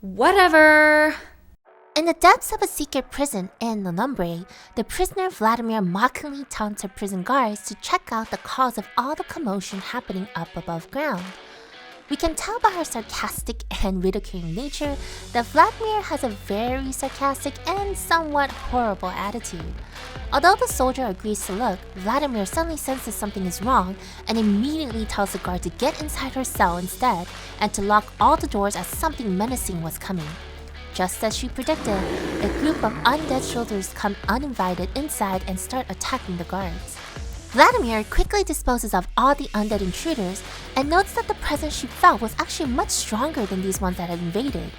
Whatever. In the depths of a secret prison in Lenombe, the prisoner Vladimir mockingly taunts her prison guards to check out the cause of all the commotion happening up above ground. We can tell by her sarcastic and ridiculing nature that Vladimir has a very sarcastic and somewhat horrible attitude. Although the soldier agrees to look, Vladimir suddenly senses something is wrong and immediately tells the guard to get inside her cell instead and to lock all the doors as something menacing was coming. Just as she predicted, a group of undead soldiers come uninvited inside and start attacking the guards. Vladimir quickly disposes of all the undead intruders and notes that the presence she felt was actually much stronger than these ones that had invaded.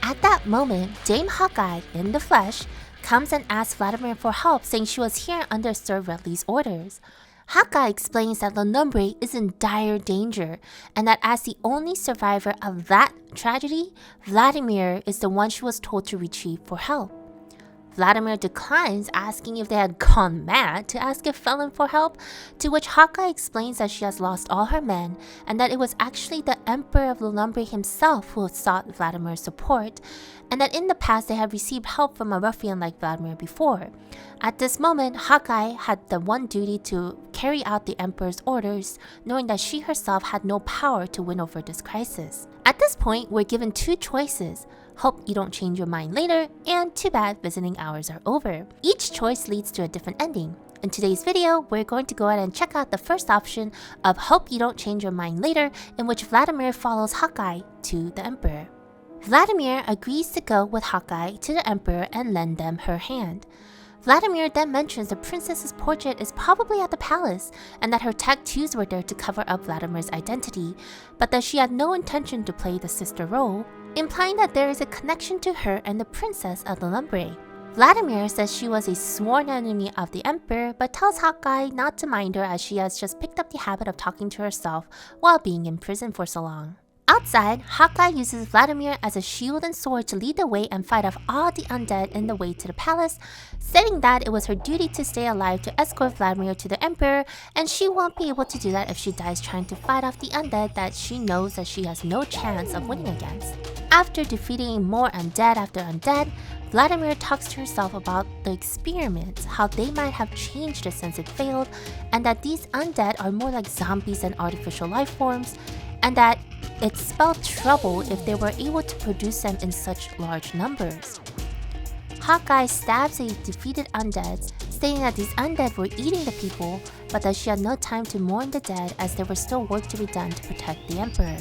At that moment, Dame Hawkeye, in the flesh, comes and asks Vladimir for help, saying she was here under Sir Redley's orders. Hawkeye explains that Lenombe is in dire danger and that as the only survivor of that tragedy, Vladimir is the one she was told to retrieve for help. Vladimir declines, asking if they had gone mad to ask a felon for help, to which Hawkeye explains that she has lost all her men and that it was actually the Emperor of Lenombe himself who sought Vladimir's support, and that in the past they had received help from a ruffian like Vladimir before. At this moment, Hawkeye had the one duty to carry out the Emperor's orders, knowing that she herself had no power to win over this crisis. At this point, we're given two choices. Hope you don't change your mind later, and too bad visiting hours are over. Each choice leads to a different ending. In today's video, we're going to go ahead and check out the first option of Hope you don't change your mind later, in which Vladimir follows Hawkeye to the Emperor. Vladimir agrees to go with Hawkeye to the Emperor and lend them her hand. Vladimir then mentions the princess's portrait is probably at the palace and that her tattoos were there to cover up Vladimir's identity, but that she had no intention to play the sister role, implying that there is a connection to her and the princess of Lenombe. Vladimir says she was a sworn enemy of the Emperor, but tells Hawkeye not to mind her as she has just picked up the habit of talking to herself while being in prison for so long. Outside, Hawkeye uses Vladimir as a shield and sword to lead the way and fight off all the undead in the way to the palace, stating that it was her duty to stay alive to escort Vladimir to the Emperor, and she won't be able to do that if she dies trying to fight off the undead that she knows that she has no chance of winning against. After defeating more undead after undead, Vladimir talks to herself about the experiments, how they might have changed since it failed, and that these undead are more like zombies than artificial life forms, and that it spelled trouble if they were able to produce them in such large numbers. Hawkeye stabs a defeated undead, stating that these undead were eating the people, but that she had no time to mourn the dead as there was still work to be done to protect the Emperor.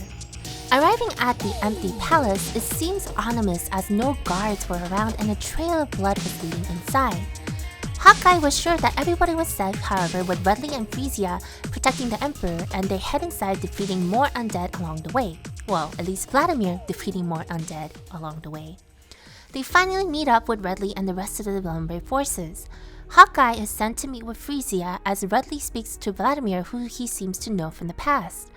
Arriving at the empty palace, it seems ominous as no guards were around and a trail of blood was leading inside. Hawkeye was sure that everybody was safe, however, with Redley and Frisia protecting the Emperor, and they head inside defeating more undead along the way. Well, at least Vladimir defeating more undead along the way. They finally meet up with Redley and the rest of the Lenombe forces. Hawkeye is sent to meet with Frisia as Redley speaks to Vladimir, who he seems to know from the past.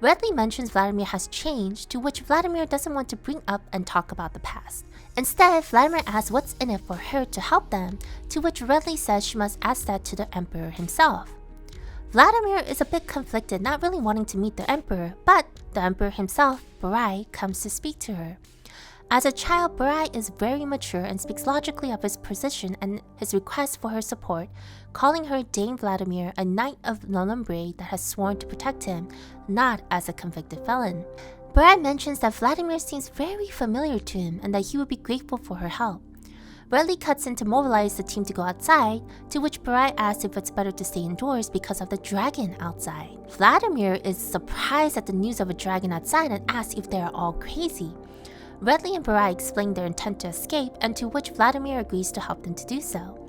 Redley mentions Vladimir has changed, to which Vladimir doesn't want to bring up and talk about the past. Instead, Vladimir asks what's in it for her to help them, to which Redley says she must ask that to the Emperor himself. Vladimir is a bit conflicted, not really wanting to meet the Emperor, but the Emperor himself, Barai, comes to speak to her. As a child, Barai is very mature and speaks logically of his position and his request for her support, calling her Dame Vladimir, a knight of Lenombe that has sworn to protect him, not as a convicted felon. Barai mentions that Vladimir seems very familiar to him and that he would be grateful for her help. Redley cuts in to mobilize the team to go outside, to which Barai asks if it's better to stay indoors because of the dragon outside. Vladimir is surprised at the news of a dragon outside and asks if they are all crazy. Redley and Barai explain their intent to escape, and to which Vladimir agrees to help them to do so.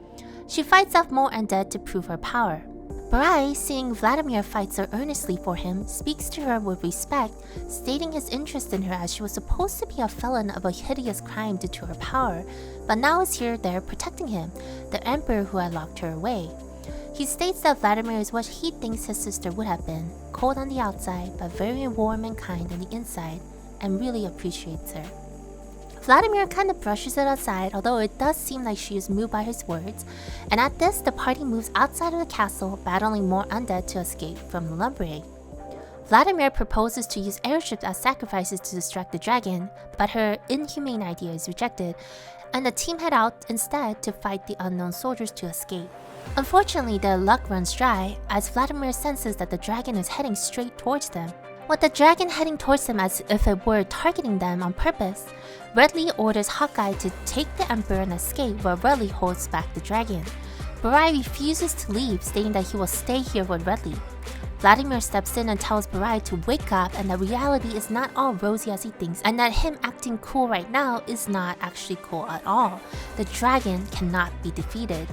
She fights off more undead to prove her power. Barai, seeing Vladimir fight so earnestly for him, speaks to her with respect, stating his interest in her as she was supposed to be a felon of a hideous crime due to her power, but now is here there protecting him, the Emperor who had locked her away. He states that Vladimir is what he thinks his sister would have been, cold on the outside but very warm and kind on the inside, and really appreciates her. Vladimir kind of brushes it aside, although it does seem like she is moved by his words, and at this, the party moves outside of the castle, battling more undead to escape from Lenombe. Vladimir proposes to use airships as sacrifices to distract the dragon, but her inhumane idea is rejected, and the team head out instead to fight the unknown soldiers to escape. Unfortunately, their luck runs dry as Vladimir senses that the dragon is heading straight towards them. With the dragon heading towards them as if it were targeting them on purpose, Redley orders Hawkeye to take the Emperor and escape while Redley holds back the dragon. Barai refuses to leave, stating that he will stay here with Redley. Vladimir steps in and tells Barai to wake up and that reality is not all rosy as he thinks, and that him acting cool right now is not actually cool at all. The dragon cannot be defeated.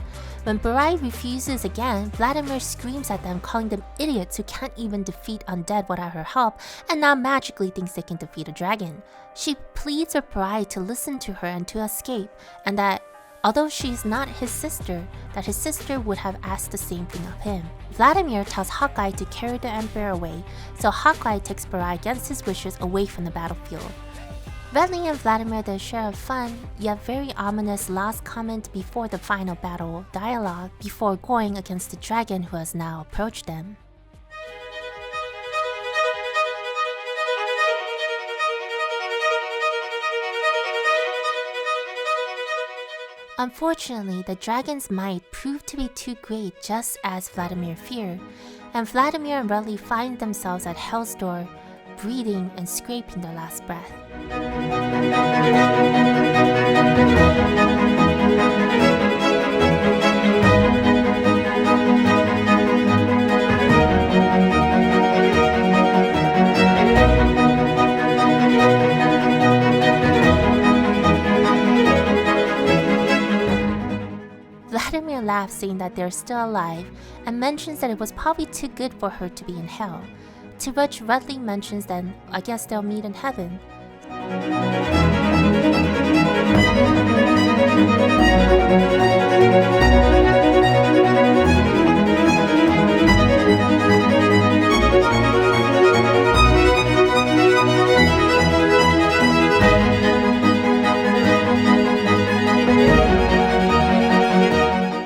When Barai refuses again, Vladimir screams at them, calling them idiots who can't even defeat undead without her help, and now magically thinks they can defeat a dragon. She pleads with Barai to listen to her and to escape, and that although she is not his sister, that his sister would have asked the same thing of him. Vladimir tells Hawkeye to carry the Emperor away, so Hawkeye takes Barai against his wishes away from the battlefield. Redley and Vladimir then share a fun, yet very ominous last comment before the final battle dialogue, before going against the dragon who has now approached them. Unfortunately, the dragon's might proved to be too great, just as Vladimir feared, and Vladimir and Redley find themselves at Hell's Door, breathing and scraping their last breath. Vladimir laughs, saying that they're still alive, and mentions that it was probably too good for her to be in hell. To which Redley mentions that I guess they'll meet in heaven.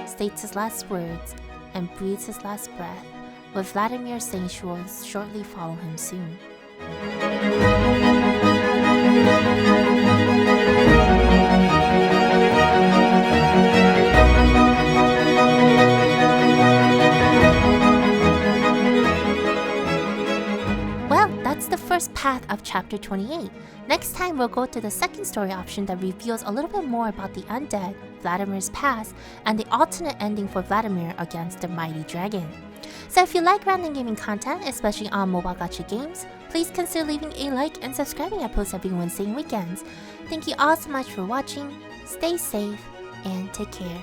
States his last words and breathes his last breath, with Vladimir saying she will shortly follow him soon. Well, that's the first path of chapter 28. Next time we'll go to the second story option that reveals a little bit more about the undead, Vladimir's past, and the alternate ending for Vladimir against the mighty dragon. So if you like random gaming content, especially on mobile gacha games, please consider leaving a like and subscribing. I post every Wednesday and weekends. Thank you all so much for watching, stay safe, and take care.